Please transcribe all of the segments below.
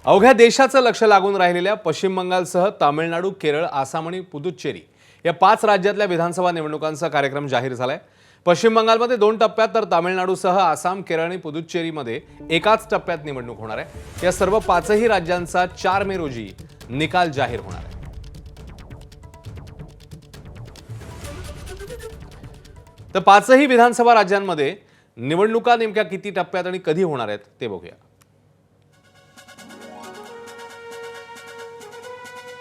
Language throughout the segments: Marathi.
अवघ्या देशाचं लक्ष लागून राहिलेल्या पश्चिम बंगालसह तामिळनाडू, केरळ, आसाम आणि पुदुच्चेरी या 5 राज्यातल्या विधानसभा निवडणुकांचा कार्यक्रम जाहीर झालाय। पश्चिम बंगालमध्ये 2 टप्प्यात तर तामिळनाडूसह आसाम, केरळ आणि पुदुच्चेरीमध्ये एकाच टप्प्यात निवडणूक होणार आहे। या सर्व 5ही राज्यांचा 4 मे रोजी निकाल जाहीर होणार आहे। तर 5ही विधानसभा राज्यांमध्ये निवडणुका नेमक्या किती टप्प्यात आणि कधी होणार आहेत ते बघूया।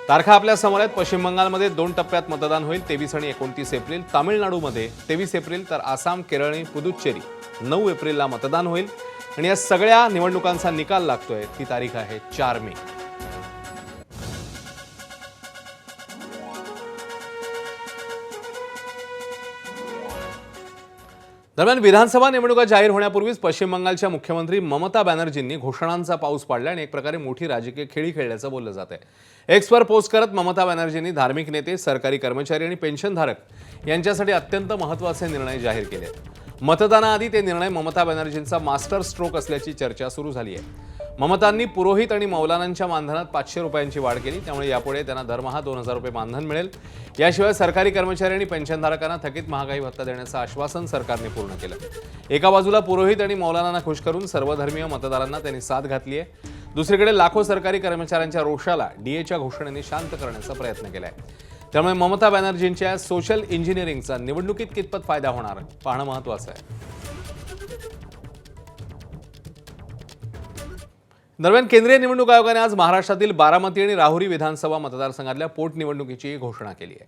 तारखा आपल्या समोर आहेत। पश्चिम बंगालमध्ये 2 टप्प्यात मतदान होईल, 23 आणि 29 एप्रिल। तामिळनाडूमध्ये 23 एप्रिल तर आसाम, केरळ आणि पुदुच्चेरी 9 एप्रिलला मतदान होईल आणि या सगळ्या निवडणुकांचा निकाल लागतोय ती तारीख आहे 4 मे। दरम्यान विधानसभा निवडणुका जाहीर होण्यापूर्वीच पश्चिम बंगालच्या मुख्यमंत्री ममता बॅनर्जींनी घोषणांचा पाऊस पाडला आणि एक प्रकारे मोठी राजकीय खेळी खेळल्याचं बोललं जात आहे। एक्सवर पोस्ट करत ममता बॅनर्जींनी धार्मिक नेते, सरकारी कर्मचारी आणि पेन्शनधारक यांच्यासाठी अत्यंत महत्त्वाचे निर्णय जाहीर केले आहेत। मतदानाआधी ते निर्णय ममता बॅनर्जींचा मास्टर स्ट्रोक असल्याची चर्चा सुरू झाली आहे। ममतांनी पुरोहित आणि मौलानांच्या मानधनात 500 रुपयांची वाढ केली, त्यामुळे यापुढे त्यांना दरमहा 2000 रुपये मानधन मिळेल। याशिवाय सरकारी कर्मचारी आणि पेन्शनधारकांना थकीत महागाई भत्ता देण्याचं आश्वासन सरकारने पूर्ण केलं। एका बाजूला पुरोहित आणि मौलानांना खुश करून सर्वधर्मीय मतदारांना त्यांनी साथ घातली आहे, दुसरीकडे लाखो सरकारी कर्मचाऱ्यांच्या रोषाला डीएच्या घोषणेने शांत करण्याचा प्रयत्न केलाय। त्यामुळे ममता बॅनर्जींच्या सोशल इंजिनिअरिंगचा निवडणुकीत कितपत फायदा होणार पाहणं महत्त्वाचं आहे। दरम्यान केंद्रीय निवडणूक आयोगाने आज महाराष्ट्रातील बारामती आणि राहुरी विधानसभा मतदारसंघातल्या पोटनिवडणुकीची घोषणा केली आहे।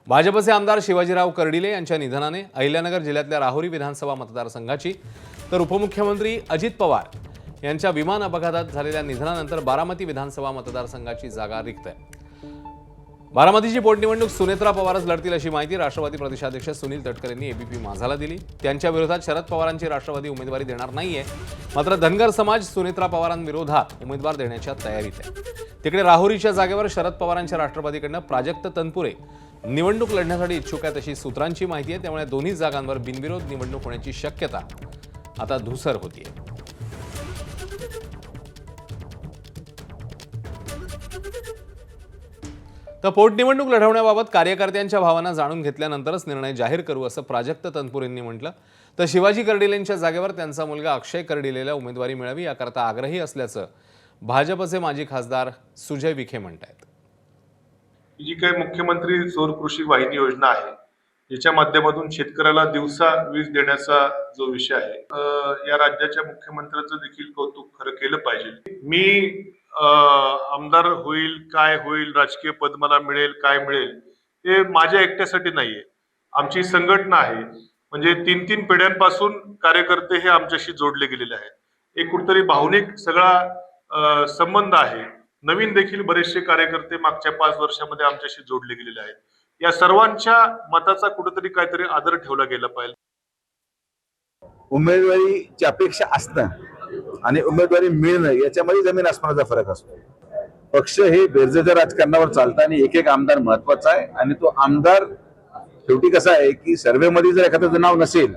भाजपचे आमदार शिवाजीराव कर्डिले यांच्या निधनाने अहिल्यानगर जिल्ह्यातल्या राहुरी विधानसभा मतदारसंघाची तर उपमुख्यमंत्री अजित पवार यांच्या विमान अपघातात झालेल्या निधनानंतर बारामती विधानसभा मतदारसंघाची जागा रिक्त आहे। बारामतीची पोटनिवडणूक सुनेत्रा पवारच लढतील अशी माहिती राष्ट्रवादी प्रदेशाध्यक्ष सुनील तटकरे यांनी एबीपी माझाला दिली। त्यांच्या विरोधात शरद पवारांची राष्ट्रवादी उमेदवारी देणार नाहीये, मात्र धनगर समाज सुनेत्रा पवारांविरोधात उमेदवार देण्याच्या तयारीत आहे। तिकडे राहुरीच्या जागेवर शरद पवारांच्या राष्ट्रवादीकडून प्राजक्त तनपुरे निवडणूक लढण्यासाठी इच्छुक आहेत अशी सूत्रांची माहिती आहे। त्यामुळे दोन्ही जागांवर बिनविरोध निवडणूक होण्याची शक्यता आता धुसर होतीये। तर पोटनिवडणूक लढवण्याबाबत कार्यकर्त्यांच्या भावना जाणून घेतल्यानंतरच निर्णय जाहीर करू असं प्राजक्त तनपुरेंनी म्हटलं। तर शिवाजी कर्डिलेंच्या जागेवर त्यांचा मुलगा अक्षय कर्डिलेला उमेदवारी मिळावी याकरता आग्रही असल्याचं भाजपचे माजी खासदार सुजय विखे म्हणतात। जी काही मुख्यमंत्री सौर कृषी वाहिनी योजना आहे, याच्या माध्यमातून शेतकऱ्याला दिवसा वीज देण्याचा जो विषय आहे, या राज्याच्या मुख्यमंत्र्यांचं देखील कौतुक खरं केलं पाहिजे। मी आमदार होईल, काय होईल, राजकीय पद मला मिळेल, काय मिळेल, हे माझ्या एकट्यासाठी नाहीये। आमची संघटना आहे, म्हणजे 3-3 पिढ्यांपासून कार्यकर्ते हे आमच्याशी जोडले गेलेले आहेत। एक कुठतरी भावनिक सगळा संबंध आहे। नवीन देखील बरेचसे कार्यकर्ते मागच्या 5 वर्षामध्ये आमच्याशी जोडले गेलेले आहेत। या सर्वांच्या मताचा कुठेतरी काहीतरी आदर ठेवला गेला पाहिजे। उमेदवारीची अपेक्षा असणं आणि उमेदवारी मिळणं याच्यामध्ये जमीन आसमानाचा फरक असतो। पक्ष हे बेरजेच्या राजकारणावर चालतं आणि एक आमदार महत्वाचा आहे आणि तो आमदार शेवटी कसा आहे की सर्व्हे मध्ये जर एखादं नाव नसेल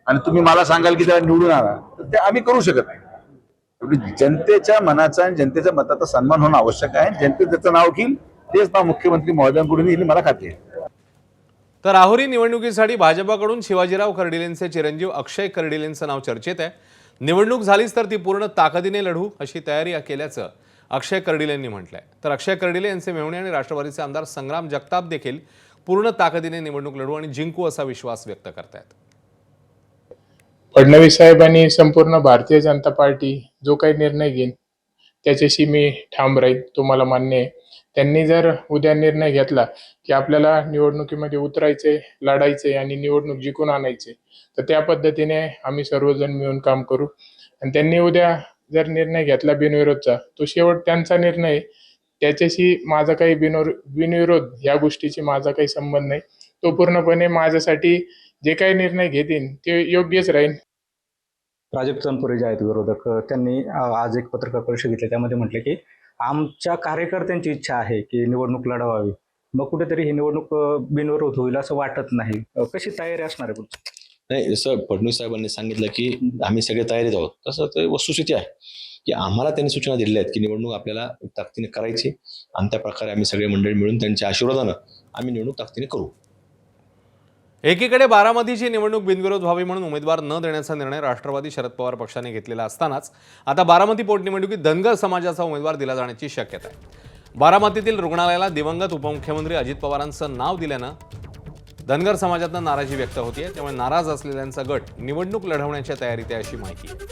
आणि तुम्ही मला सांगाल की त्याला निवडून आणा, तर ते आम्ही करू शकत नाही। जनतेच्या मनाचा आणि जनतेच्या मताचा सन्मान होणं आवश्यक आहे। जनते त्याचं नाव घेईल तेच नाव मुख्यमंत्री महोदयांकडून येईल मला खात्री आहे। तर राहुरी निवडणुकीसाठी भाजपकडून शिवाजीराव कर्डिलेंचे चिरंजीव अक्षय कर्डिलेंचं नाव चर्चेत आहे। निवडणूक झालीच तर ती पूर्ण ताकदीने लढू अशी तयारी केल्याचं अक्षय कर्डिलेंनी म्हटलंय। तर अक्षय कर्डिले यांचे मेहुणे आणि राष्ट्रवादीचे आमदार संग्राम जगताप देखील पूर्ण ताकदीने निवडणूक लढू आणि जिंकू असा विश्वास व्यक्त करतायत। फडणवीस साहेबांनी संपूर्ण भारतीय जनता पार्टी जो काही निर्णय घेईल त्याच्याशी मी ठाम राहील, तुम्हाला मान्य आहे। त्यांनी जर उद्या निर्णय घेतला की आपल्याला निवडणुकीमध्ये उतरायचे, लढायचे आणि निवडणूक जिंकून आणायचे, तर त्या पद्धतीने आम्ही सर्वजण मिळून काम करू। आणि त्यांनी उद्या जर निर्णय घेतला बिनविरोधचा, तो शेवट त्यांचा निर्णय, त्याच्याशी माझा काही बिनविरोध या गोष्टीची माझा काही संबंध नाही। तो पूर्णपणे माझ्यासाठी जे काही निर्णय घेतील ते योग्यच राहील। प्राजक्त तनपुरे जे आहेत विरोधक, त्यांनी आज एक पत्रकार परिषद घेतली, त्यामध्ये म्हटले की आमच्या कार्यकर्त्यांची इच्छा आहे की निवडणूक लढवावी, मग कुठेतरी ही निवडणूक बिनविरोध होईल असं वाटत नाही। कशी तयारी असणार आहे? नाही, जसं फडणवीस साहेबांनी सांगितलं की आम्ही सगळे तयारीत आहोत, तसं ते वस्तुस्थिती आहे की आम्हाला त्यांनी सूचना दिलेल्या आहेत की निवडणूक आपल्याला ताकदीने करायची आणि त्या प्रकारे आम्ही सगळे मंडळी मिळून त्यांच्या आशीर्वादानं आम्ही निवडणूक ताकदीने करू. एकीकडे बारामतीची निवडणूक बिनविरोध व्हावी म्हणून उमेदवार न देण्याचा निर्णय राष्ट्रवादी शरद पवार पक्षाने घेतलेला असतानाच आता बारामती पोटनिवडणुकीत धनगर समाजाचा उमेदवार दिला जाण्याची शक्यता आहे. बारामतीतील रुग्णालयाला दिवंगत उपमुख्यमंत्री अजित पवारांचं नाव दिल्यानं धनगर समाजातून नाराजी व्यक्त होतीये. त्यामुळे नाराज असलेल्यांचा गट निवडणूक लढवण्याच्या तयारीत आहे अशी माहिती आहे.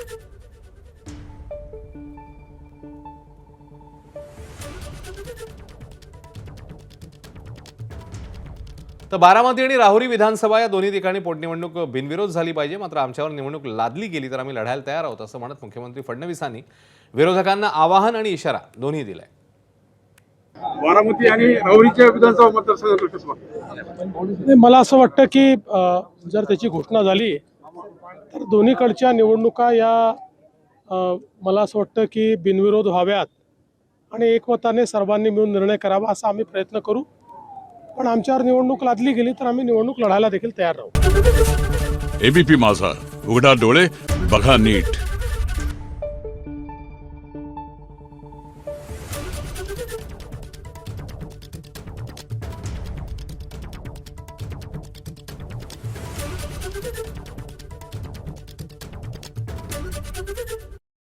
तर बारामती आणि राहुरी विधानसभा या दोन्ही ठिकाणी पोटनिवडणूक बिनविरोध झाली पाहिजे, मात्र आमच्यावर निवडणूक लादली गेली तर आम्ही लढायला तयार आहोत असं म्हणत मुख्यमंत्री फडणवीसांनी विरोधकांना आवाहन आणि इशारा दोन्ही दिलाय. बारामती आणि राहुरीच्या विधानसभा मतदारसंघात कसं वाटतं? नाही, मला असं वाटतं की जर त्याची घोषणा झाली तर दोन्हीकडच्या निवडणुका या मला असं वाटतं की बिनविरोध व्हाव्यात आणि एकमताने सर्वांनी मिळून निर्णय करावा असा आम्ही प्रयत्न करू. पण आमच्यावर निवडणूक लादली गेली तर आम्ही निवडणूक लढायला देखील तयार राहू. एबीपी माझा, उघडा डोळे बघा नीट.